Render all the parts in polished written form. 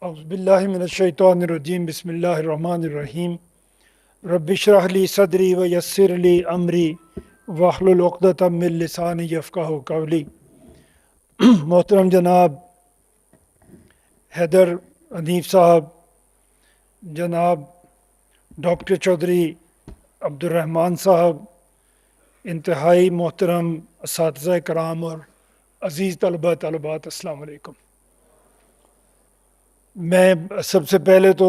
اعوذ باللہ من الشیطان الرجیم بسم اللہ الرحمن الرحیم رب اشرح لی صدری ویسر لی امری واحلل عقدۃ من لسانی یفقہوا قولی۔ محترم جناب حیدر حنیف صاحب، جناب ڈاکٹر چودھری عبد الرحمن صاحب، انتہائی محترم اساتذہ کرام اور عزیز طلبات، السلام علیکم۔ میں سب سے پہلے تو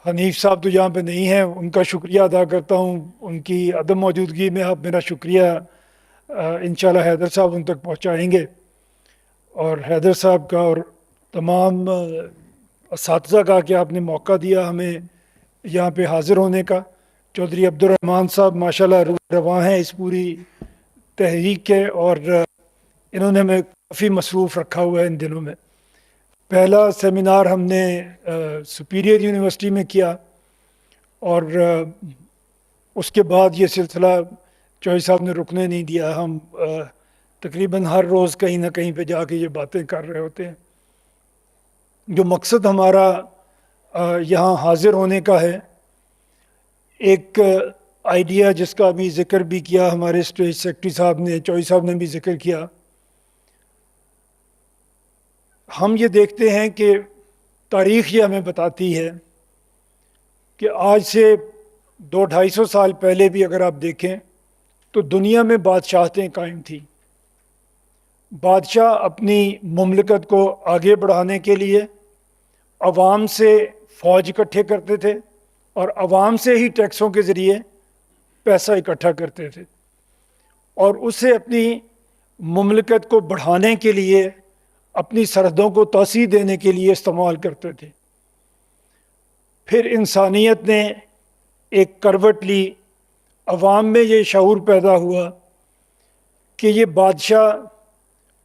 حنیف صاحب تو یہاں پہ نہیں ہیں، ان کا شکریہ ادا کرتا ہوں۔ ان کی عدم موجودگی میں آپ میرا شکریہ انشاءاللہ حیدر صاحب ان تک پہنچائیں گے، اور حیدر صاحب کا اور تمام اساتذہ کا کہ آپ نے موقع دیا ہمیں یہاں پہ حاضر ہونے کا۔ چودھری عبد الرحمن صاحب ماشاءاللہ رواں ہیں اس پوری تحریک کے، اور انہوں نے ہمیں کافی مصروف رکھا ہوا ہے ان دنوں میں۔ پہلا سیمینار ہم نے سپیریئر یونیورسٹی میں کیا، اور اس کے بعد یہ سلسلہ چوہی صاحب نے رکنے نہیں دیا۔ ہم تقریباً ہر روز کہیں نہ کہیں پہ جا کے یہ باتیں کر رہے ہوتے ہیں۔ جو مقصد ہمارا یہاں حاضر ہونے کا ہے، ایک آئیڈیا جس کا ابھی ذکر بھی کیا ہمارے اسٹیج سیکرٹری صاحب نے، چوہی صاحب نے بھی ذکر کیا۔ ہم یہ دیکھتے ہیں کہ تاریخ یہ ہمیں بتاتی ہے کہ آج سے 200-250 سال پہلے بھی اگر آپ دیکھیں تو دنیا میں بادشاہتیں قائم تھیں۔ بادشاہ اپنی مملکت کو آگے بڑھانے کے لیے عوام سے فوج اکٹھے کرتے تھے، اور عوام سے ہی ٹیکسوں کے ذریعے پیسہ اکٹھا کرتے تھے، اور اسے اپنی مملکت کو بڑھانے کے لیے، اپنی سرحدوں کو توسیع دینے کے لیے استعمال کرتے تھے۔ پھر انسانیت نے ایک کروٹ لی، عوام میں یہ شعور پیدا ہوا کہ یہ بادشاہ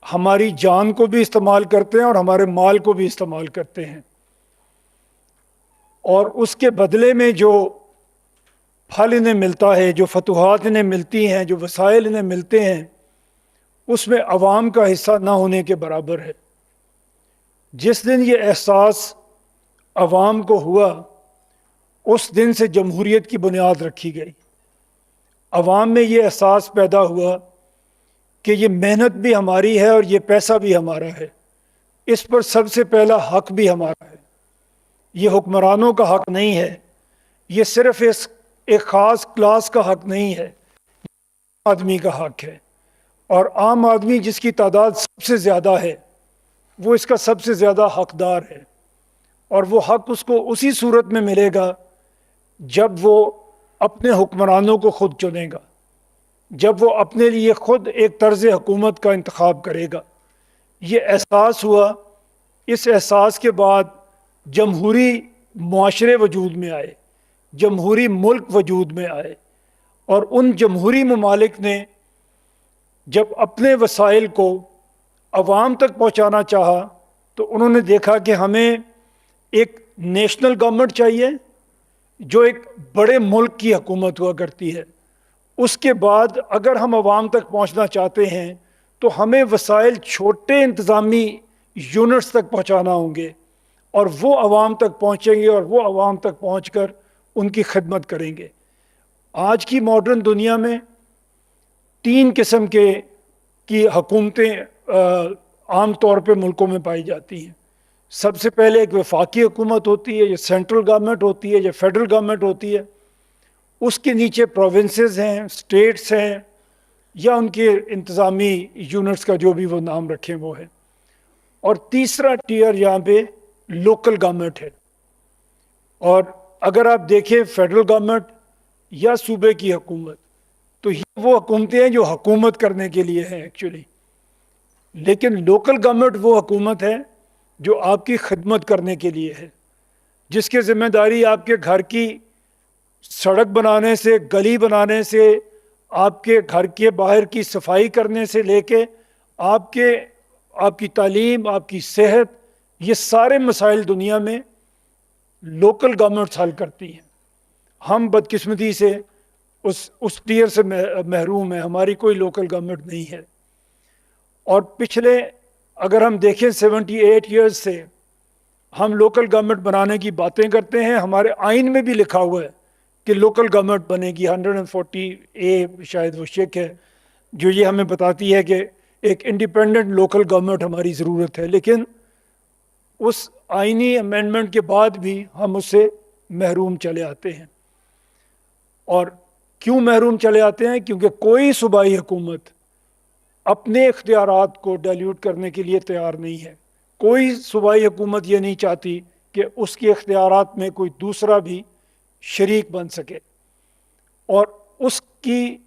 ہماری جان کو بھی استعمال کرتے ہیں اور ہمارے مال کو بھی استعمال کرتے ہیں، اور اس کے بدلے میں جو پھل انہیں ملتا ہے، جو فتوحات انہیں ملتی ہیں، جو وسائل انہیں ملتے ہیں، اس میں عوام کا حصہ نہ ہونے کے برابر ہے۔ جس دن یہ احساس عوام کو ہوا، اس دن سے جمہوریت کی بنیاد رکھی گئی۔ عوام میں یہ احساس پیدا ہوا کہ یہ محنت بھی ہماری ہے اور یہ پیسہ بھی ہمارا ہے، اس پر سب سے پہلا حق بھی ہمارا ہے۔ یہ حکمرانوں کا حق نہیں ہے، یہ صرف ایک خاص کلاس کا حق نہیں ہے، عام آدمی کا حق ہے، اور عام آدمی جس کی تعداد سب سے زیادہ ہے وہ اس کا سب سے زیادہ حقدار ہے، اور وہ حق اس کو اسی صورت میں ملے گا جب وہ اپنے حکمرانوں کو خود چنے گا، جب وہ اپنے لیے خود ایک طرز حکومت کا انتخاب کرے گا۔ یہ احساس ہوا، اس احساس کے بعد جمہوری معاشرے وجود میں آئے، جمہوری ملک وجود میں آئے، اور ان جمہوری ممالک نے جب اپنے وسائل کو عوام تک پہنچانا چاہا تو انہوں نے دیکھا کہ ہمیں ایک نیشنل گورنمنٹ چاہیے جو ایک بڑے ملک کی حکومت ہوا کرتی ہے۔ اس کے بعد اگر ہم عوام تک پہنچنا چاہتے ہیں تو ہمیں وسائل چھوٹے انتظامی یونٹس تک پہنچانا ہوں گے، اور وہ عوام تک پہنچیں گے، اور وہ عوام تک پہنچ کر ان کی خدمت کریں گے۔ آج کی ماڈرن دنیا میں 3 قسم کی حکومتیں عام طور پہ ملکوں میں پائی جاتی ہیں۔ سب سے پہلے ایک وفاقی حکومت ہوتی ہے، یہ سینٹرل گورنمنٹ ہوتی ہے، یہ فیڈرل گورنمنٹ ہوتی ہے۔ اس کے نیچے پروونسز ہیں، اسٹیٹس ہیں، یا ان کے انتظامی یونٹس کا جو بھی وہ نام رکھیں وہ ہے۔ اور تیسرا ٹیئر یہاں پہ لوکل گورنمنٹ ہے۔ اور اگر آپ دیکھیں فیڈرل گورنمنٹ یا صوبے کی حکومت، تو یہ وہ حکومتیں ہیں جو حکومت کرنے کے لیے ہیں ایکچولی، لیکن لوکل گورنمنٹ وہ حکومت ہے جو آپ کی خدمت کرنے کے لیے ہے، جس کی ذمہ داری آپ کے گھر کی سڑک بنانے سے، گلی بنانے سے، آپ کے گھر کے باہر کی صفائی کرنے سے لے کے آپ کی تعلیم، آپ کی صحت، یہ سارے مسائل دنیا میں لوکل گورنمنٹس حل کرتی ہیں۔ ہم بدقسمتی سے اس ٹیئر سے محروم ہیں، ہماری کوئی لوکل گورنمنٹ نہیں ہے۔ اور پچھلے اگر ہم دیکھیں 78 ایئرز سے ہم لوکل گورنمنٹ بنانے کی باتیں کرتے ہیں. ہمارے آئین میں بھی لکھا ہوا ہے کہ لوکل گورنمنٹ بنے گی. 140A شاید وہ شک ہے جو یہ ہمیں بتاتی ہے کہ ایک انڈیپینڈنٹ لوکل گورنمنٹ ہماری ضرورت ہے. لیکن اس آئینی امینڈمنٹ کے بعد بھی ہم اس سے محروم چلے آتے ہیں. اور کیوں محروم چلے آتے ہیں؟ کیونکہ کوئی صوبائی حکومت اپنے اختیارات کو ڈائلیوٹ کرنے کے لیے تیار نہیں ہے. کوئی صوبائی حکومت یہ نہیں چاہتی کہ اس کے اختیارات میں کوئی دوسرا بھی شریک بن سکے، اور اس کی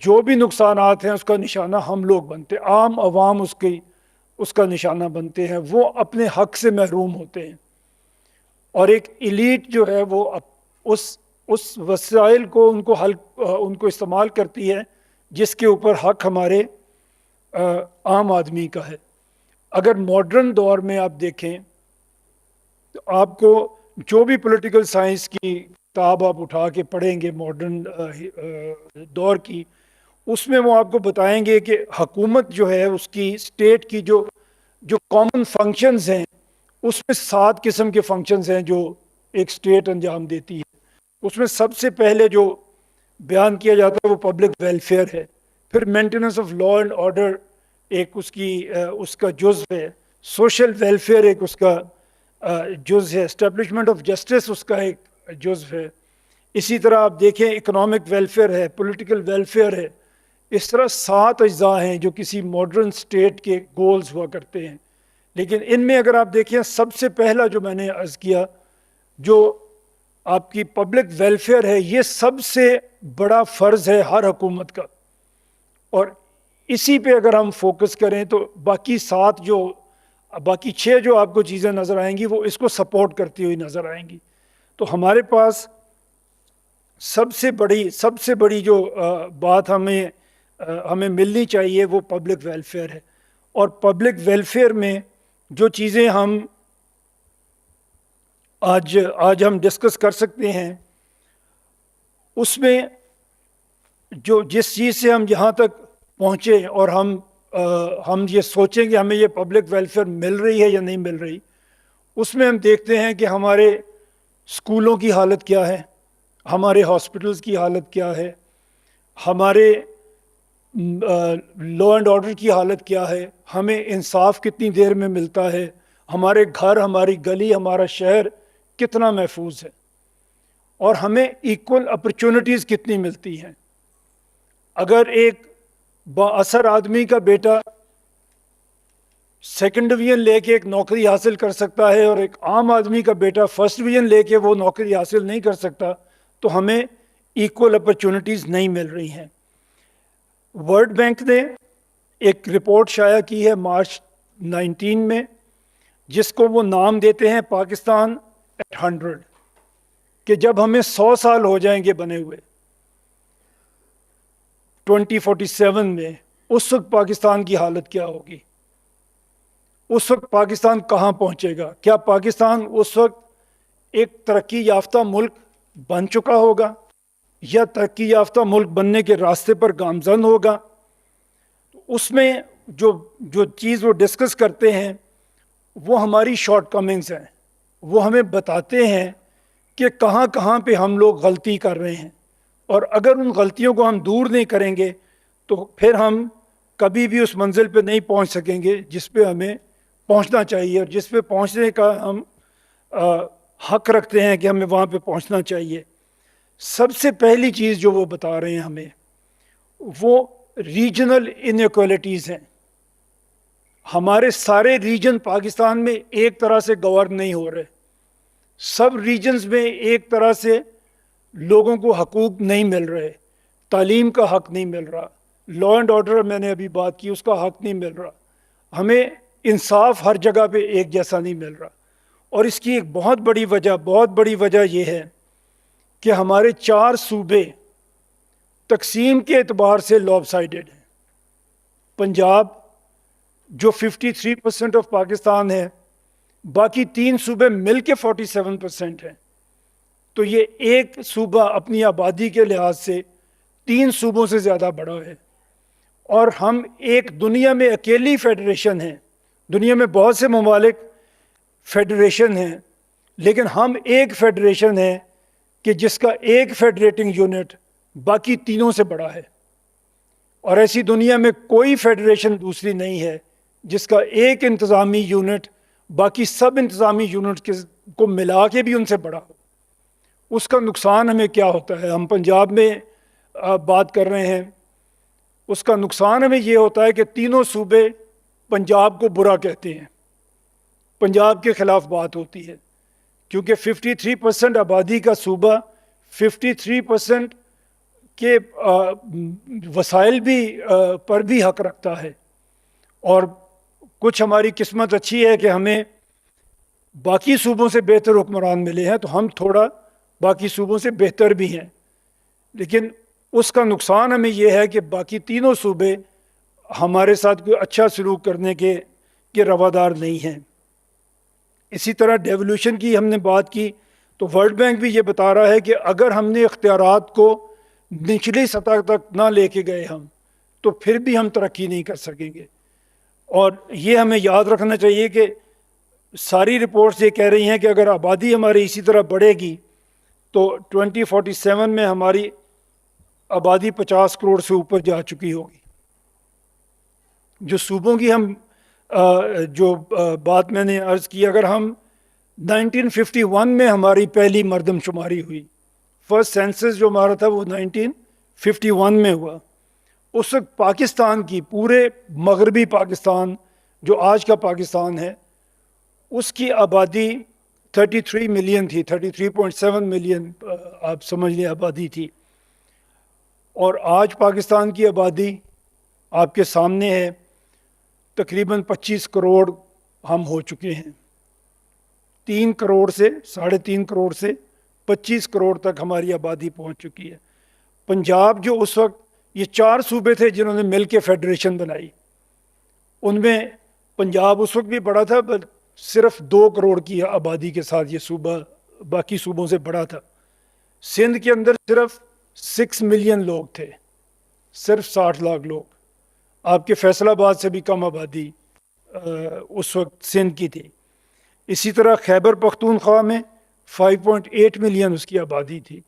جو بھی نقصانات ہیں اس کا نشانہ ہم لوگ بنتے، عام عوام اس کا نشانہ بنتے ہیں. وہ اپنے حق سے محروم ہوتے ہیں، اور ایک ایلیٹ جو ہے وہ اس وسائل کو ان کو استعمال کرتی ہے جس کے اوپر حق ہمارے عام آدمی کا ہے. اگر ماڈرن دور میں آپ دیکھیں تو آپ کو جو بھی پولیٹیکل سائنس کی کتاب آپ اٹھا کے پڑھیں گے ماڈرن دور کی، اس میں وہ آپ کو بتائیں گے کہ حکومت جو ہے اس کی اسٹیٹ کی جو کامن فنکشنز ہیں، اس میں 7 قسم کے فنکشنز ہیں جو ایک اسٹیٹ انجام دیتی ہے. اس میں سب سے پہلے جو بیان کیا جاتا ہے وہ پبلک ویلفیئر ہے. پھر maintenance of law and order ایک اس کا جزو ہے. سوشل ویلفیئر ایک اس کا جز ہے. اسٹیبلشمنٹ آف جسٹس اس کا ایک جزو ہے. اسی طرح آپ دیکھیں اکنامک ویلفیئر ہے، پولیٹیکل ویلفیئر ہے. اس طرح 7 اجزاء ہیں جو کسی ماڈرن اسٹیٹ کے گولز ہوا کرتے ہیں. لیکن ان میں اگر آپ دیکھیں سب سے پہلا جو میں نے عرض کیا جو آپ کی پبلک ویلفیئر ہے، یہ سب سے بڑا فرض ہے ہر حکومت کا. اور اسی پہ اگر ہم فوکس کریں تو باقی 6 جو آپ کو چیزیں نظر آئیں گی وہ اس کو سپورٹ کرتی ہوئی نظر آئیں گی. تو ہمارے پاس سب سے بڑی جو بات ہمیں ملنی چاہیے وہ پبلک ویلفیئر ہے. اور پبلک ویلفیئر میں جو چیزیں ہم آج ہم ڈسکس کر سکتے ہیں، اس میں جس چیز سے ہم یہاں تک پہنچے اور ہم یہ سوچیں کہ ہمیں یہ پبلک ویلفیئر مل رہی ہے یا نہیں مل رہی، اس میں ہم دیکھتے ہیں کہ ہمارے اسکولوں کی حالت کیا ہے، ہمارے ہاسپٹلز کی حالت کیا ہے، ہمارے لا اینڈ آرڈر کی حالت کیا ہے، ہمیں انصاف کتنی دیر میں ملتا ہے، ہمارے گھر، ہماری گلی، ہمارا شہر کتنا محفوظ ہے، اور ہمیں ایکول اپرچونٹیز کتنی ملتی ہیں. اگر ایک با اثر آدمی کا بیٹا 2nd ڈویژن لے کے ایک نوکری حاصل کر سکتا ہے اور ایک عام آدمی کا بیٹا 1st ڈویژن لے کے وہ نوکری حاصل نہیں کر سکتا، تو ہمیں ایکول اپرچونٹیز نہیں مل رہی ہیں. ورلڈ بینک نے ایک رپورٹ شائع کی ہے مارچ 19 میں، جس کو وہ نام دیتے ہیں پاکستان ایٹ 100، کہ جب ہمیں 100 سال ہو جائیں گے بنے ہوئے 2047 میں، اس وقت پاکستان کی حالت کیا ہوگی؟ اس وقت پاکستان کہاں پہنچے گا؟ کیا پاکستان اس وقت ایک ترقی یافتہ ملک بن چکا ہوگا یا ترقی یافتہ ملک بننے کے راستے پر گامزن ہوگا؟ اس میں جو چیز وہ ڈسکس کرتے ہیں وہ ہماری شارٹ کمنگز ہیں. وہ ہمیں بتاتے ہیں کہ کہاں کہاں پہ ہم لوگ غلطی کر رہے ہیں، اور اگر ان غلطیوں کو ہم دور نہیں کریں گے تو پھر ہم کبھی بھی اس منزل پہ نہیں پہنچ سکیں گے جس پہ ہمیں پہنچنا چاہیے، اور جس پہ پہنچنے کا ہم حق رکھتے ہیں کہ ہمیں وہاں پہ پہنچنا چاہیے. سب سے پہلی چیز جو وہ بتا رہے ہیں ہمیں، وہ ریجنل انیکوالٹیز ہیں. ہمارے سارے ریجن پاکستان میں ایک طرح سے گورن نہیں ہو رہے. سب ریجنز میں ایک طرح سے لوگوں کو حقوق نہیں مل رہے. تعلیم کا حق نہیں مل رہا، لا اینڈ آرڈر میں نے ابھی بات کی اس کا حق نہیں مل رہا، ہمیں انصاف ہر جگہ پہ ایک جیسا نہیں مل رہا. اور اس کی ایک بہت بڑی وجہ یہ ہے کہ ہمارے 4 صوبے تقسیم کے اعتبار سے لاب سائیڈڈ ہیں. پنجاب جو 53% آف پاکستان ہے، باقی 3 صوبے مل کے 47% ہیں. تو یہ ایک صوبہ اپنی آبادی کے لحاظ سے 3 صوبوں سے زیادہ بڑا ہے. اور ہم ایک دنیا میں اکیلی فیڈریشن ہیں دنیا میں بہت سے ممالک فیڈریشن ہیں، لیکن ہم ایک فیڈریشن ہیں کہ جس کا ایک فیڈریٹنگ یونٹ باقی تینوں سے بڑا ہے، اور ایسی دنیا میں کوئی فیڈریشن دوسری نہیں ہے جس کا ایک انتظامی یونٹ باقی سب انتظامی یونٹ کو ملا کے بھی ان سے بڑا ہو۔ اس کا نقصان ہمیں کیا ہوتا ہے؟ ہم پنجاب میں بات کر رہے ہیں، اس کا نقصان ہمیں یہ ہوتا ہے کہ تینوں صوبے پنجاب کو برا کہتے ہیں، پنجاب کے خلاف بات ہوتی ہے، کیونکہ 53% آبادی کا صوبہ 53% کے وسائل بھی پر بھی حق رکھتا ہے، اور کچھ ہماری قسمت اچھی ہے کہ ہمیں باقی صوبوں سے بہتر حکمران ملے ہیں، تو ہم تھوڑا باقی صوبوں سے بہتر بھی ہیں، لیکن اس کا نقصان ہمیں یہ ہے کہ باقی تینوں صوبے ہمارے ساتھ کوئی اچھا سلوک کرنے کے روادار نہیں ہیں۔ اسی طرح ڈیولوشن کی ہم نے بات کی تو ورلڈ بینک بھی یہ بتا رہا ہے کہ اگر ہم نے اختیارات کو نچلی سطح تک نہ لے کے گئے ہم، تو پھر بھی ہم ترقی نہیں کر سکیں گے۔ اور یہ ہمیں یاد رکھنا چاہیے کہ ساری رپورٹس یہ کہہ رہی ہیں کہ اگر آبادی ہماری اسی طرح بڑھے گی تو 2047 میں ہماری آبادی 50 کروڑ سے اوپر جا چکی ہوگی۔ جو صوبوں کی ہم جو بات میں نے عرض کی، اگر ہم 1951 میں ہماری پہلی مردم شماری ہوئی، فرسٹ سینسس جو ہمارا تھا وہ 1951 میں ہوا، اس وقت پاکستان کی، پورے مغربی پاکستان جو آج کا پاکستان ہے، اس کی آبادی 33 ملین تھی، 33.7 ملین آپ سمجھ لیں آبادی تھی، اور آج پاکستان کی آبادی آپ کے سامنے ہے، تقریباً 25 کروڑ ہم ہو چکے ہیں۔ 3 کروڑ سے 3.5 کروڑ سے 25 کروڑ تک ہماری آبادی پہنچ چکی ہے۔ پنجاب جو اس وقت، یہ 4 صوبے تھے جنہوں نے مل کے فیڈریشن بنائی، ان میں پنجاب اس وقت بھی بڑا تھا، بس صرف 2 کروڑ کی آبادی کے ساتھ یہ صوبہ باقی صوبوں سے بڑا تھا۔ سندھ کے اندر صرف 6 ملین لوگ تھے، صرف 60 لاکھ لوگ، آپ کے فیصل آباد سے بھی کم آبادی اس وقت سندھ کی تھی۔ اسی طرح خیبر پختونخوا میں 5.8 ملین اس کی آبادی تھی،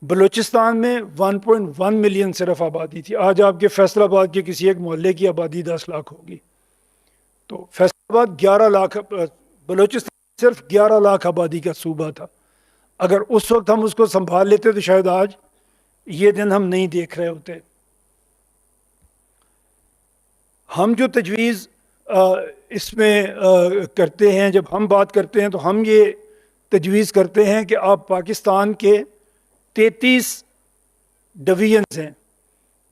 بلوچستان میں 1.1 ملین صرف آبادی تھی۔ آج آپ کے فیصل آباد کے کسی ایک محلے کی آبادی 10 لاکھ ہوگی، تو فیصل آباد 11 لاکھ، بلوچستان صرف 11 لاکھ آبادی کا صوبہ تھا۔ اگر اس وقت ہم اس کو سنبھال لیتے تو شاید آج یہ دن ہم نہیں دیکھ رہے ہوتے۔ ہم جو تجویز اس میں کرتے ہیں، جب ہم بات کرتے ہیں تو ہم یہ تجویز کرتے ہیں کہ آپ پاکستان کے 33 ڈویژنز ہیں،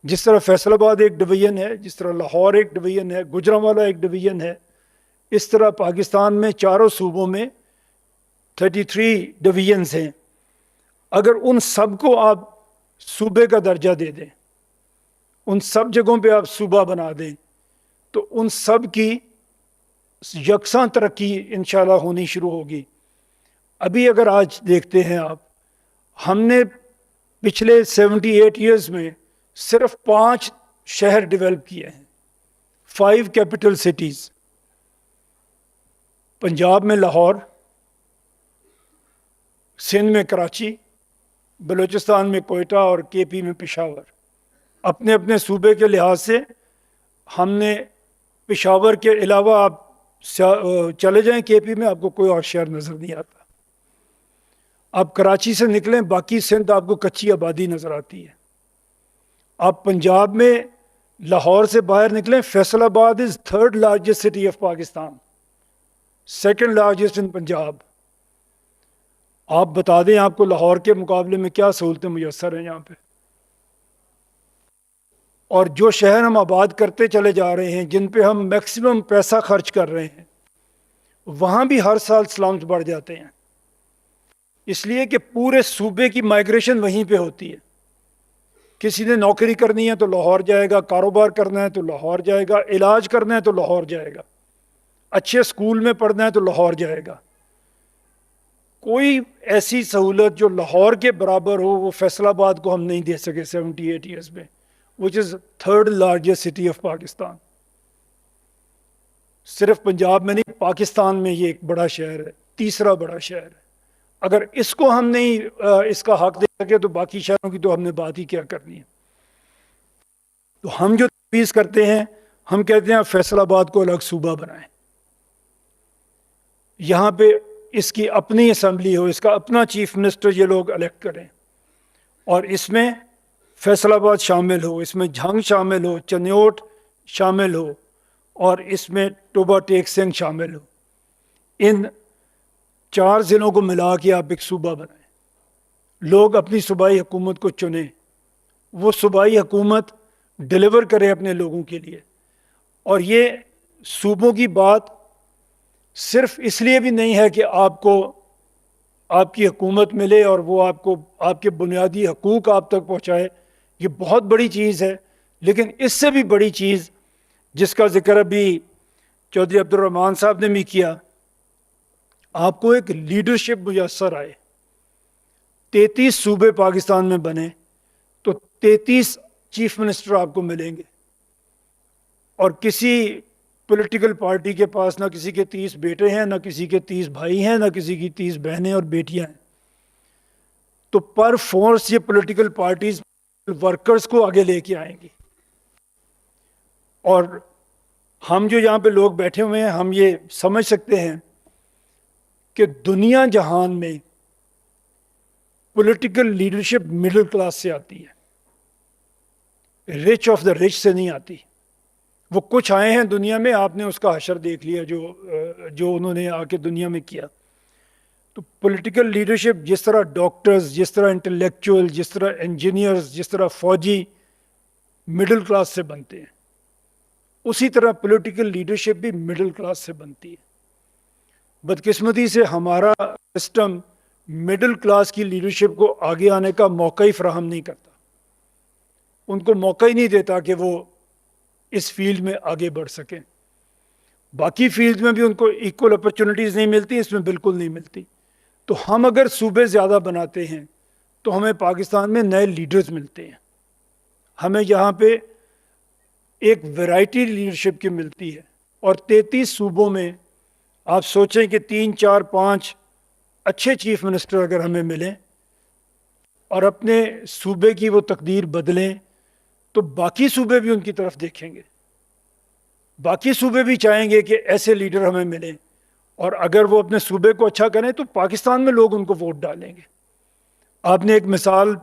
جس طرح فیصل آباد ایک ڈویژن ہے، جس طرح لاہور ایک ڈویژن ہے، گوجرانوالہ ایک ڈویژن ہے، اس طرح پاکستان میں چاروں صوبوں میں 33 ڈویژنز ہیں۔ اگر ان سب کو آپ صوبے کا درجہ دے دیں، ان سب جگہوں پہ آپ صوبہ بنا دیں، تو ان سب کی یکساں ترقی انشاءاللہ ہونی شروع ہوگی۔ ابھی اگر آج دیکھتے ہیں آپ، ہم نے پچھلے 78 ایئرز میں صرف 5 شہر ڈیولپ کیے ہیں، 5 کیپٹل سٹیز، پنجاب میں لاہور، سندھ میں کراچی، بلوچستان میں کوئٹہ اور کے پی میں پشاور۔ اپنے اپنے صوبے کے لحاظ سے ہم نے پشاور کے علاوہ آپ چلے جائیں کے پی میں، آپ کو کوئی اور شہر نظر نہیں آتا۔ آپ کراچی سے نکلیں، باقی سندھ آپ کو کچی آبادی نظر آتی ہے۔ آپ پنجاب میں لاہور سے باہر نکلیں، فیصل آباد از 3rd largest city of Pakistan, 2nd largest in Punjab. آپ بتا دیں آپ کو لاہور کے مقابلے میں کیا سہولتیں میسر ہیں یہاں پہ۔ اور جو شہر ہم آباد کرتے چلے جا رہے ہیں، جن پہ ہم میکسیمم پیسہ خرچ کر رہے ہیں، وہاں بھی ہر سال سلامز بڑھ جاتے ہیں، اس لیے کہ پورے صوبے کی مائیگریشن وہیں پہ ہوتی ہے۔ کسی نے نوکری کرنی ہے تو لاہور جائے گا، کاروبار کرنا ہے تو لاہور جائے گا، علاج کرنا ہے تو لاہور جائے گا، اچھے اسکول میں پڑھنا ہے تو لاہور جائے گا۔ کوئی ایسی سہولت جو لاہور کے برابر ہو وہ فیصل آباد کو ہم نہیں دے سکے 78 ایئرز میں، which is 3rd largest city of Pakistan۔ صرف پنجاب میں نہیں، پاکستان میں یہ ایک بڑا شہر ہے، تیسرا بڑا شہر ہے۔ اگر اس کو ہم نہیں اس کا حق دے سکے تو باقی شہروں کی تو ہم نے بات ہی کیا کرنی ہے۔ تو ہم جو تجویز کرتے ہیں، ہم کہتے ہیں فیصل آباد کو الگ صوبہ بنائیں، یہاں پہ اس کی اپنی اسمبلی ہو، اس کا اپنا چیف منسٹر یہ لوگ الیکٹ کریں، اور اس میں فیصل آباد شامل ہو، اس میں جھنگ شامل ہو، چنیوٹ شامل ہو، اور اس میں ٹوبا ٹیک سنگھ شامل ہو۔ ان 4 ضلعوں کو ملا کے آپ ایک صوبہ بنائیں، لوگ اپنی صوبائی حکومت کو چنیں، وہ صوبائی حکومت ڈلیور کرے اپنے لوگوں کے لیے۔ اور یہ صوبوں کی بات صرف اس لیے بھی نہیں ہے کہ آپ کو آپ کی حکومت ملے اور وہ آپ کو آپ کے بنیادی حقوق آپ تک پہنچائے، یہ بہت بڑی چیز ہے، لیکن اس سے بھی بڑی چیز جس کا ذکر ابھی چودھری عبد الرحمان صاحب نے بھی کیا، آپ کو ایک لیڈرشپ میسر آئے۔ 33 صوبے پاکستان میں بنے تو 33 چیف منسٹر آپ کو ملیں گے، اور کسی پولیٹیکل پارٹی کے پاس نہ کسی کے 30 بیٹے ہیں، نہ کسی کے 30 بھائی ہیں، نہ کسی کی 30 بہنیں اور بیٹیاں ہیں۔ تو پر فورس یہ پولیٹیکل پارٹیز ورکرز کو آگے لے کے آئیں گی، اور ہم جو یہاں پہ لوگ بیٹھے ہوئے ہیں، ہم یہ سمجھ سکتے ہیں کہ دنیا جہان میں پولیٹیکل لیڈرشپ مڈل کلاس سے آتی ہے، رچ آف دا رچ سے نہیں آتی۔ وہ کچھ آئے ہیں دنیا میں، آپ نے اس کا حشر دیکھ لیا جو انہوں نے آ کے دنیا میں کیا۔ تو پولیٹیکل لیڈرشپ، جس طرح ڈاکٹرز، جس طرح انٹلیکچوئل، جس طرح انجینئرز، جس طرح فوجی مڈل کلاس سے بنتے ہیں، اسی طرح پولیٹیکل لیڈرشپ بھی مڈل کلاس سے بنتی ہے۔ بدقسمتی سے ہمارا سسٹم مڈل کلاس کی لیڈرشپ کو آگے آنے کا موقع ہی فراہم نہیں کرتا، ان کو موقع ہی نہیں دیتا کہ وہ اس فیلڈ میں آگے بڑھ سکیں۔ باقی فیلڈ میں بھی ان کو ایکول اپرچونٹیز نہیں ملتی، اس میں بالکل نہیں ملتی۔ تو ہم اگر صوبے زیادہ بناتے ہیں تو ہمیں پاکستان میں نئے لیڈرز ملتے ہیں، ہمیں یہاں پہ ایک ویرائٹی لیڈرشپ کی ملتی ہے۔ اور 33 صوبوں میں آپ سوچیں کہ 3 4 5 اچھے چیف منسٹر اگر ہمیں ملیں اور اپنے صوبے کی وہ تقدیر بدلیں، تو باقی صوبے بھی ان کی طرف دیکھیں گے، باقی صوبے بھی چاہیں گے کہ ایسے لیڈر ہمیں ملیں، اور اگر وہ اپنے صوبے کو اچھا کریں تو پاکستان میں لوگ ان کو ووٹ ڈالیں گے۔ آپ نے ایک مثال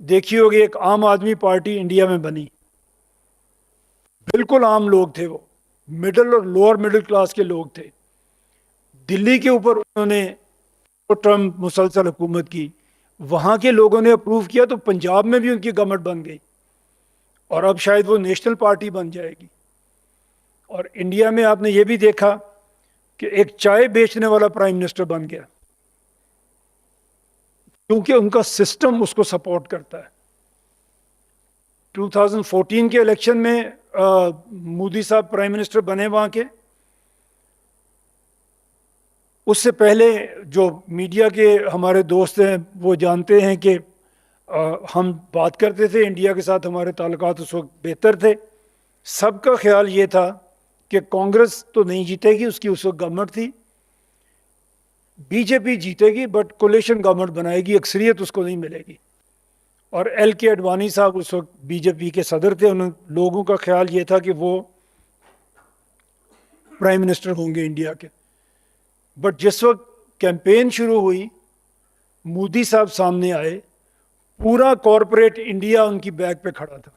دیکھی ہوگی، ایک عام آدمی پارٹی انڈیا میں بنی، بالکل عام لوگ تھے، وہ مڈل اور لوور مڈل کلاس کے لوگ تھے۔ دلی کے اوپر انہوں نے ٹرم مسلسل حکومت کی، وہاں کے لوگوں نے اپروو کیا تو پنجاب میں بھی ان کی گورنمنٹ بن گئی، اور اب شاید وہ نیشنل پارٹی بن جائے گی۔ اور انڈیا میں آپ نے یہ بھی دیکھا کہ ایک چائے بیچنے والا پرائم منسٹر بن گیا، کیونکہ ان کا سسٹم اس کو سپورٹ کرتا ہے۔ 2014 کے الیکشن میں مودی صاحب پرائم منسٹر بنے وہاں کے، اس سے پہلے جو میڈیا کے ہمارے دوست ہیں وہ جانتے ہیں کہ ہم بات کرتے تھے، انڈیا کے ساتھ ہمارے تعلقات اس وقت بہتر تھے، سب کا خیال یہ تھا کہ کانگریس تو نہیں جیتے گی، اس کی اس وقت گورنمنٹ تھی، بی جے پی جیتے گی بٹ کولیشن گورنمنٹ بنائے گی، اکثریت اس کو نہیں ملے گی۔ اور ایل کے اڈوانی صاحب اس وقت بی جے پی کے صدر تھے، لوگوں کا خیال یہ تھا کہ وہ پرائم منسٹر ہوں گے انڈیا کے۔ بٹ جس وقت کیمپین شروع ہوئی، مودی صاحب سامنے آئے، پورا کارپوریٹ انڈیا ان کی بیک پہ کھڑا تھا،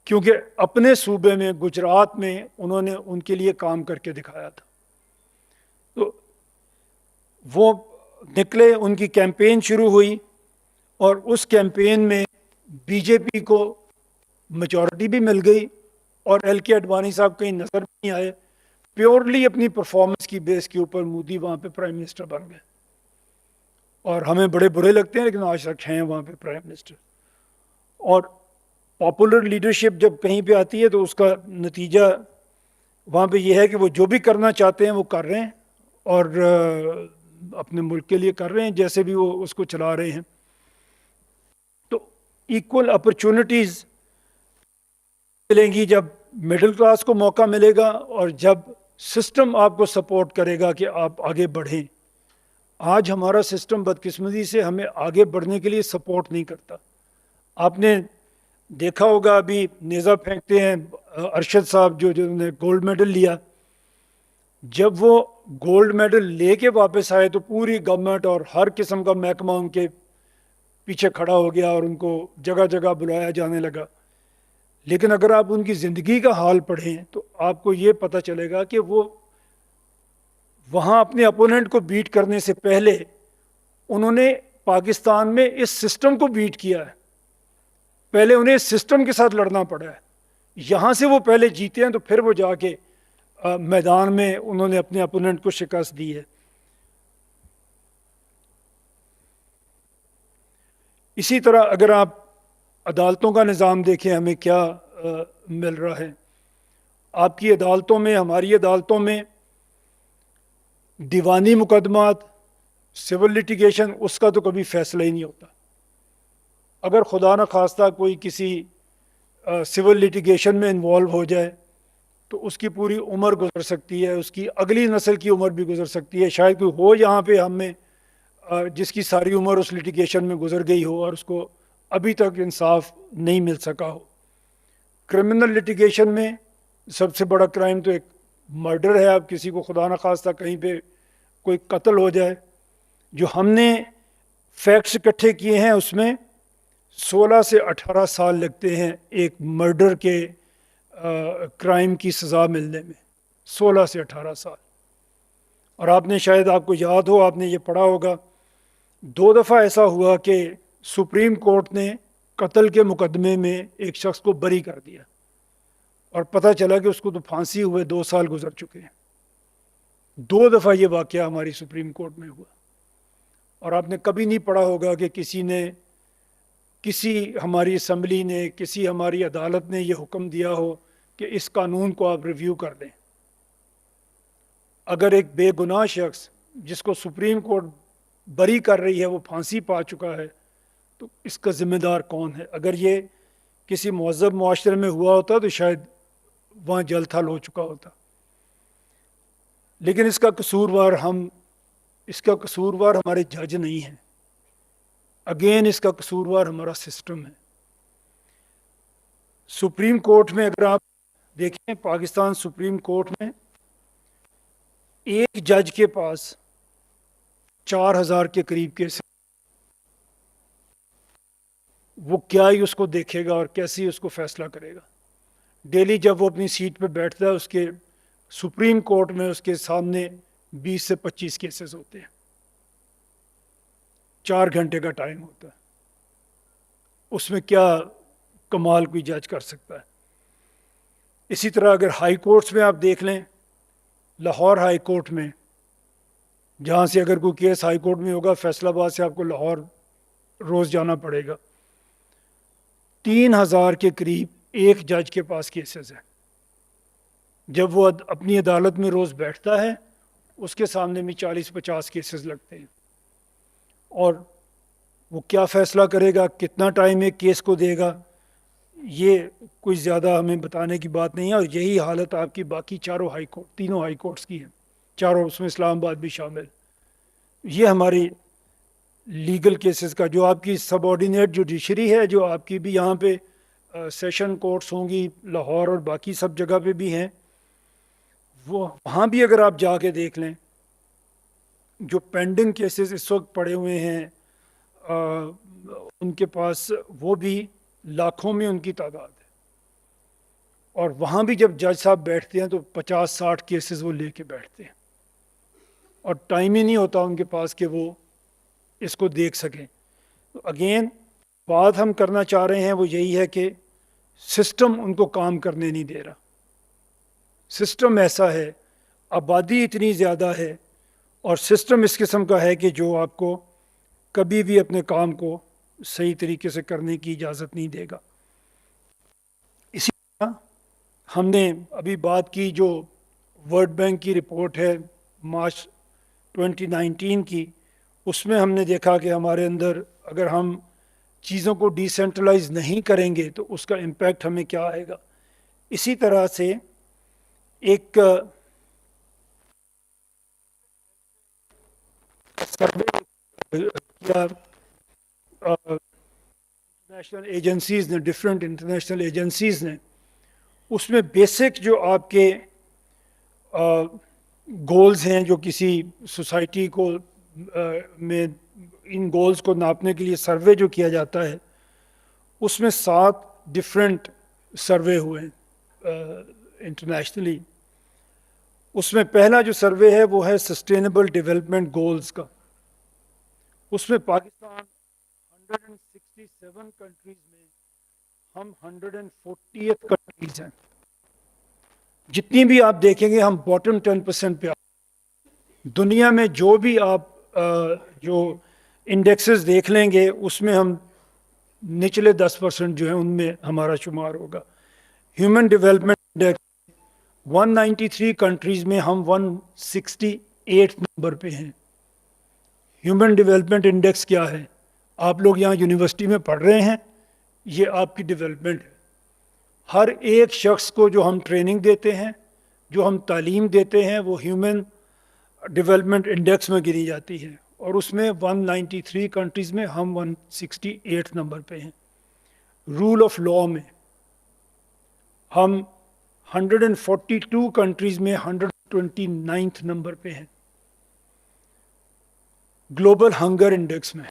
کیونکہ اپنے صوبے میں گجرات میں انہوں نے ان کے لیے کام کر کے دکھایا تھا۔ تو وہ نکلے، ان کی کیمپین شروع ہوئی، اور اس کیمپین میں بی جے پی کو میجورٹی بھی مل گئی، اور ایل کے اڈوانی صاحب کہیں نظر نہیں آئے، پیورلی اپنی پرفارمنس کی بیس کے اوپر مودی وہاں پہ پرائم منسٹر بن گئے، اور ہمیں بڑے برے لگتے ہیں لیکن آج تک ہیں وہاں پہ پرائم منسٹر۔ اور پاپولر لیڈرشپ جب کہیں پہ آتی ہے تو اس کا نتیجہ وہاں پہ یہ ہے کہ وہ جو بھی کرنا چاہتے ہیں وہ کر رہے ہیں، اور اپنے ملک کے لیے کر رہے ہیں جیسے بھی وہ اس کو چلا رہے ہیں۔ تو ایکول اپرچونٹیز ملیں گی جب مڈل کلاس کو موقع ملے گا، اور جب سسٹم آپ کو سپورٹ کرے گا کہ آپ آگے بڑھیں. آج ہمارا سسٹم بدقسمتی سے ہمیں آگے بڑھنے کے لیے سپورٹ نہیں کرتا. آپ نے دیکھا ہوگا ابھی نیزہ پھینکتے ہیں ارشد صاحب جو نے گولڈ میڈل لیا, جب وہ گولڈ میڈل لے کے واپس آئے تو پوری گورنمنٹ اور ہر قسم کا محکمہ ان کے پیچھے کھڑا ہو گیا اور ان کو جگہ جگہ بلایا جانے لگا. لیکن اگر آپ ان کی زندگی کا حال پڑھیں تو آپ کو یہ پتہ چلے گا کہ وہ وہاں اپنے اپوننٹ کو بیٹ کرنے سے پہلے انہوں نے پاکستان میں اس سسٹم کو بیٹ کیا ہے. پہلے انہیں اس سسٹم کے ساتھ لڑنا پڑا ہے. یہاں سے وہ پہلے جیتے ہیں تو پھر وہ جا کے میدان میں انہوں نے اپنے اپوننٹ کو شکست دی ہے. اسی طرح اگر آپ عدالتوں کا نظام دیکھیں ہمیں کیا مل رہا ہے. آپ کی عدالتوں میں, ہماری عدالتوں میں دیوانی مقدمات, سول لٹیگیشن, اس کا تو کبھی فیصلہ ہی نہیں ہوتا. اگر خدا نہ خواستہ کوئی کسی سول لٹیگیشن میں انوالو ہو جائے تو اس کی پوری عمر گزر سکتی ہے, اس کی اگلی نسل کی عمر بھی گزر سکتی ہے. شاید کوئی ہو یہاں پہ ہم میں جس کی ساری عمر اس لٹیگیشن میں گزر گئی ہو اور اس کو ابھی تک انصاف نہیں مل سکا ہو. کرمنل لٹیگیشن میں سب سے بڑا کرائم تو ایک مرڈر ہے. اب کسی کو خدا نہ خواستہ کہیں پہ کوئی قتل ہو جائے, جو ہم نے فیکٹس اکٹھے کیے ہیں اس میں 16 سے 18 سال لگتے ہیں ایک مرڈر کے کرائم کی سزا ملنے میں, 16 سے 18 سال. اور آپ نے شاید, آپ کو یاد ہو, آپ نے یہ پڑھا ہوگا, 2 دفعہ ایسا ہوا کہ سپریم کورٹ نے قتل کے مقدمے میں ایک شخص کو بری کر دیا اور پتہ چلا کہ اس کو تو پھانسی ہوئے 2 سال گزر چکے ہیں. 2 دفعہ یہ واقعہ ہماری سپریم کورٹ میں ہوا. اور آپ نے کبھی نہیں پڑھا ہوگا کہ کسی ہماری اسمبلی نے, کسی ہماری عدالت نے یہ حکم دیا ہو کہ اس قانون کو آپ ریویو کر دیں. اگر ایک بے گناہ شخص جس کو سپریم کورٹ بری کر رہی ہے وہ پھانسی پا چکا ہے تو اس کا ذمہ دار کون ہے؟ اگر یہ کسی مہذب معاشرے میں ہوا ہوتا تو شاید وہاں جل تھل ہو چکا ہوتا. لیکن اس کا قصوروار ہمارے جج نہیں ہیں. اگین اس کا قصوروار ہمارا سسٹم ہے. سپریم کورٹ میں اگر آپ دیکھیں, پاکستان سپریم کورٹ میں ایک جج کے پاس 4000 کے قریب کیس, وہ کیا ہی اس کو دیکھے گا اور کیسے اس کو فیصلہ کرے گا. ڈیلی جب وہ اپنی سیٹ پہ بیٹھتا ہے اس کے سپریم کورٹ میں اس کے سامنے 20 سے 25 کیسز ہوتے ہیں, 4 گھنٹے کا ٹائم ہوتا ہے. اس میں کیا کمال کوئی جج کر سکتا ہے؟ اسی طرح اگر ہائی کورٹس میں آپ دیکھ لیں, لاہور ہائی کورٹ میں, جہاں سے اگر کوئی کیس ہائی کورٹ میں ہوگا, فیصل آباد سے آپ کو لاہور روز جانا پڑے گا. 3000 کے قریب ایک جج کے پاس کیسز ہیں. جب وہ اپنی عدالت میں روز بیٹھتا ہے اس کے سامنے بھی 40-50 کیسز لگتے ہیں. اور وہ کیا فیصلہ کرے گا, کتنا ٹائم ایک کیس کو دے گا, یہ کوئی زیادہ ہمیں بتانے کی بات نہیں ہے. اور یہی حالت آپ کی باقی تینوں ہائی کورٹس کی ہے, چاروں, اس میں اسلام آباد بھی شامل. یہ ہماری لیگل کیسز کا, جو آپ کی سب آرڈینیٹ جوڈیشری ہے, جو آپ کی بھی یہاں پہ سیشن کورٹس ہوں گی لاہور اور باقی سب جگہ پہ بھی ہیں, وہاں بھی اگر آپ جا کے دیکھ لیں جو پینڈنگ کیسز اس وقت پڑے ہوئے ہیں ان کے پاس, وہ بھی لاکھوں میں ان کی تعداد ہے. اور وہاں بھی جب جج صاحب بیٹھتے ہیں تو 50-60 کیسز وہ لے کے بیٹھتے ہیں, اور ٹائم ہی نہیں ہوتا ان کے پاس کہ وہ اس کو دیکھ سکیں. تو اگین بات ہم کرنا چاہ رہے ہیں وہ یہی ہے کہ سسٹم ان کو کام کرنے نہیں دے رہا. سسٹم ایسا ہے, آبادی اتنی زیادہ ہے, اور سسٹم اس قسم کا ہے کہ جو آپ کو کبھی بھی اپنے کام کو صحیح طریقے سے کرنے کی اجازت نہیں دے گا. اسی طرح ہم نے ابھی بات کی جو ورلڈ بینک کی رپورٹ ہے مارچ 2019 کی, اس میں ہم نے دیکھا کہ ہمارے اندر اگر ہم چیزوں کو ڈی سینٹرلائز نہیں کریں گے تو اس کا امپیکٹ ہمیں کیا آئے گا. اسی طرح سے ایک سروے کیا انٹرنیشنل ایجنسیز نے، ڈفرینٹ انٹرنیشنل ایجنسیز نے، اس میں بیسک جو آپ کے گولز ہیں جو کسی سوسائٹی کو میں ان گولز کو ناپنے کے لیے سروے جو کیا جاتا ہے، اس میں 7 ڈفرینٹ سروے ہوئے ہیں انٹرنیشنلی. اس میں پہلا جو سروے ہے وہ ہے سسٹینیبل ڈیولپمنٹ گولز کا. اس میں پاکستان 167 کنٹریز میں ہم 140th کنٹریز ہیں. جتنی بھی آپ دیکھیں گے ہم باٹم 10% پہ دنیا میں جو بھی آپ جو انڈیکسز دیکھ لیں گے اس میں ہم نچلے 10% جو ہیں ان میں ہمارا شمار ہوگا. ہیومن ڈیولپمنٹ انڈیکس 193 کنٹریز میں ہم 168 نمبر پہ ہیں. ہیومن ڈیولپمنٹ انڈیکس کیا ہے؟ آپ لوگ یہاں یونیورسٹی میں پڑھ رہے ہیں، یہ آپ کی ڈیولپمنٹ ہے. ہر ایک شخص کو جو ہم ٹریننگ دیتے ہیں، جو ہم تعلیم دیتے ہیں، وہ ہیومن ڈیولپمنٹ انڈیکس میں گری جاتی ہے، اور اس میں 193 کنٹریز میں ہم 168 نمبر پہ ہیں. رول آف لاء میں ہم 142 کنٹریز میں 129 نمبر پہ ہیں. گلوبل ہنگر انڈیکس میں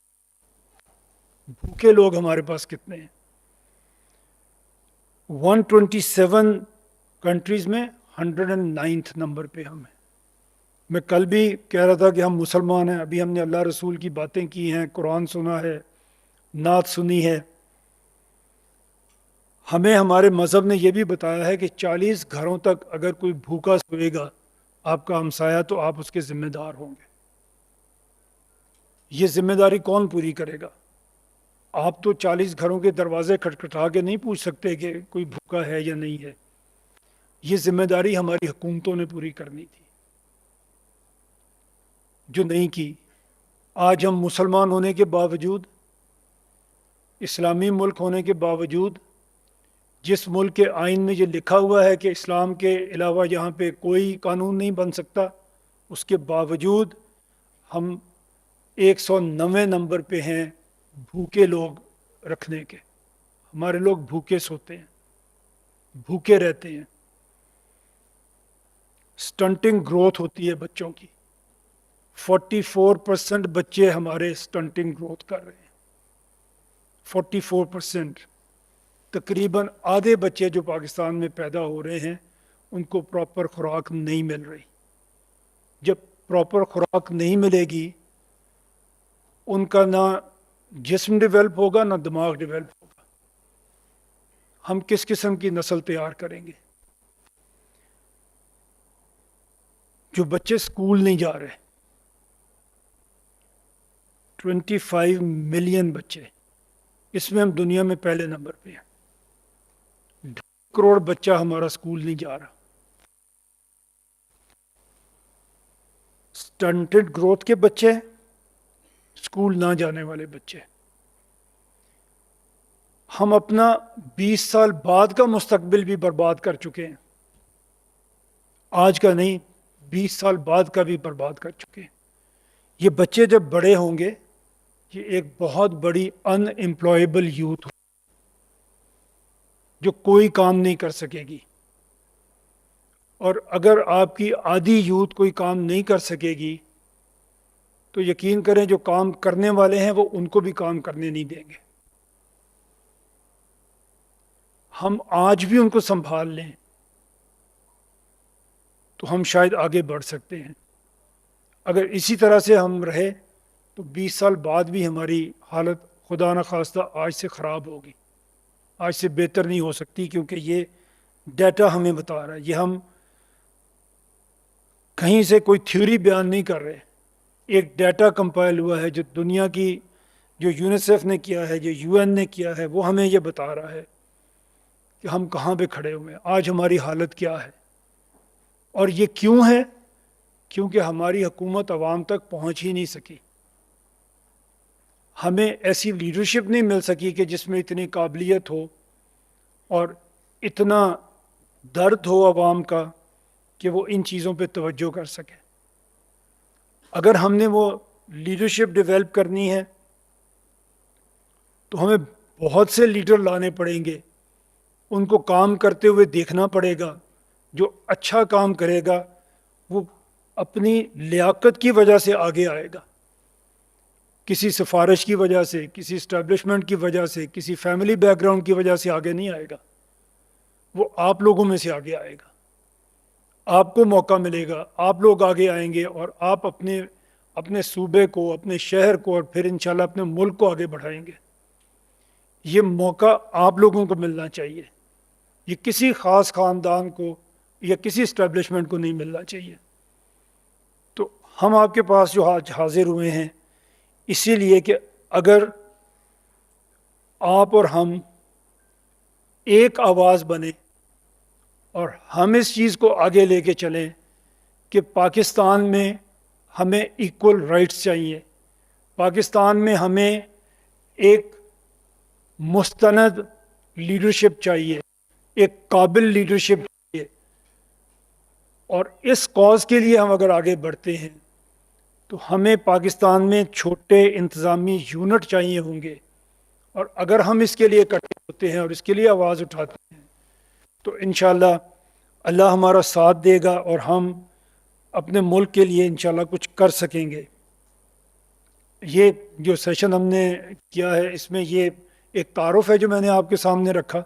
بھوکے لوگ ہمارے پاس کتنے ہیں؟ 127 کنٹریز میں 109 نمبر پہ ہم ہیں. میں کل بھی کہہ رہا تھا کہ ہم مسلمان ہیں، ابھی ہم نے اللہ رسول کی باتیں کی ہیں، قرآن سنا ہے، نعت سنی ہے. ہمیں ہمارے مذہب نے یہ بھی بتایا ہے کہ 40 گھروں تک اگر کوئی بھوکا سوئے گا آپ کا ہمسایہ تو آپ اس کے ذمہ دار ہوں گے. یہ ذمہ داری کون پوری کرے گا؟ آپ تو 40 گھروں کے دروازے کھٹکھٹا کے نہیں پوچھ سکتے کہ کوئی بھوکا ہے یا نہیں ہے. یہ ذمہ داری ہماری حکومتوں نے پوری کرنی تھی جو نہیں کی. آج ہم مسلمان ہونے کے باوجود، اسلامی ملک ہونے کے باوجود، جس ملک کے آئین میں یہ لکھا ہوا ہے کہ اسلام کے علاوہ یہاں پہ کوئی قانون نہیں بن سکتا، اس کے باوجود ہم 109 نمبر پہ ہیں بھوکے لوگ رکھنے کے. ہمارے لوگ بھوکے سوتے ہیں، بھوکے رہتے ہیں. سٹنٹنگ گروتھ ہوتی ہے بچوں کی، 44% بچے ہمارے سٹنٹنگ گروتھ کر رہے ہیں. 44%. تقریباً آدھے بچے جو پاکستان میں پیدا ہو رہے ہیں ان کو پراپر خوراک نہیں مل رہی. جب پراپر خوراک نہیں ملے گی ان کا نہ جسم ڈیولپ ہوگا نہ دماغ ڈیولپ ہوگا. ہم کس قسم کی نسل تیار کریں گے؟ جو بچے سکول نہیں جا رہے، 25 ملین بچے، اس میں ہم دنیا میں پہلے نمبر پہ ہیں. 2 کروڑ بچہ ہمارا سکول نہیں جا رہا. سٹنٹڈ گروتھ کے بچے، سکول نہ جانے والے بچے. ہم اپنا 20 سال بعد کا مستقبل بھی برباد کر چکے ہیں. آج کا نہیں، 20 سال بعد کا بھی برباد کر چکے ہیں. یہ بچے جب بڑے ہوں گے یہ ایک بہت بڑی ان امپلائیبل یوتھ جو کوئی کام نہیں کر سکے گی. اور اگر آپ کی آدھی یوتھ کوئی کام نہیں کر سکے گی تو یقین کریں جو کام کرنے والے ہیں وہ ان کو بھی کام کرنے نہیں دیں گے. ہم آج بھی ان کو سنبھال لیں تو ہم شاید آگے بڑھ سکتے ہیں. اگر اسی طرح سے ہم رہے تو 20 سال بعد بھی ہماری حالت خدا نخواستہ آج سے خراب ہوگی، آج سے بہتر نہیں ہو سکتی، کیونکہ یہ ڈیٹا ہمیں بتا رہا ہے. یہ ہم کہیں سے کوئی تھیوری بیان نہیں کر رہے، ایک ڈیٹا کمپائل ہوا ہے جو دنیا کی، جو یونیسیف نے کیا ہے، جو UN نے کیا ہے، وہ ہمیں یہ بتا رہا ہے کہ ہم کہاں پہ کھڑے ہوئے ہیں، آج ہماری حالت کیا ہے. اور یہ کیوں ہے؟ کیونکہ ہماری حکومت عوام تک پہنچ ہی نہیں سکی. ہمیں ایسی لیڈرشپ نہیں مل سکی کہ جس میں اتنی قابلیت ہو اور اتنا درد ہو عوام کا کہ وہ ان چیزوں پہ توجہ کر سکے. اگر ہم نے وہ لیڈرشپ ڈیولپ کرنی ہے تو ہمیں بہت سے لیڈر لانے پڑیں گے، ان کو کام کرتے ہوئے دیکھنا پڑے گا۔ جو اچھا کام کرے گا وہ اپنی لیاقت کی وجہ سے آگے آئے گا، کسی سفارش کی وجہ سے، کسی اسٹیبلشمنٹ کی وجہ سے، کسی فیملی بیک گراؤنڈ کی وجہ سے آگے نہیں آئے گا، وہ آپ لوگوں میں سے آگے آئے گا۔ آپ کو موقع ملے گا، آپ لوگ آگے آئیں گے اور آپ اپنے صوبے کو، اپنے شہر کو اور پھر انشاءاللہ اپنے ملک کو آگے بڑھائیں گے۔ یہ موقع آپ لوگوں کو ملنا چاہیے، یہ کسی خاص خاندان کو یا کسی اسٹیبلشمنٹ کو نہیں ملنا چاہیے۔ تو ہم آپ کے پاس جو آج حاضر ہوئے ہیں اسی لیے کہ اگر آپ اور ہم ایک آواز بنے اور ہم اس چیز کو آگے لے کے چلیں کہ پاکستان میں ہمیں ایکول رائٹس چاہیے، پاکستان میں ہمیں ایک مستند لیڈرشپ چاہیے، ایک قابل لیڈرشپ چاہیے، اور اس کاز کے لیے ہم اگر آگے بڑھتے ہیں تو ہمیں پاکستان میں چھوٹے انتظامی یونٹ چاہیے ہوں گے، اور اگر ہم اس کے لیے اکٹھے ہوتے ہیں اور اس کے لیے آواز اٹھاتے ہیں تو انشاءاللہ اللہ ہمارا ساتھ دے گا اور ہم اپنے ملک کے لیے انشاءاللہ کچھ کر سکیں گے۔ یہ جو سیشن ہم نے کیا ہے اس میں یہ ایک تعارف ہے جو میں نے آپ کے سامنے رکھا۔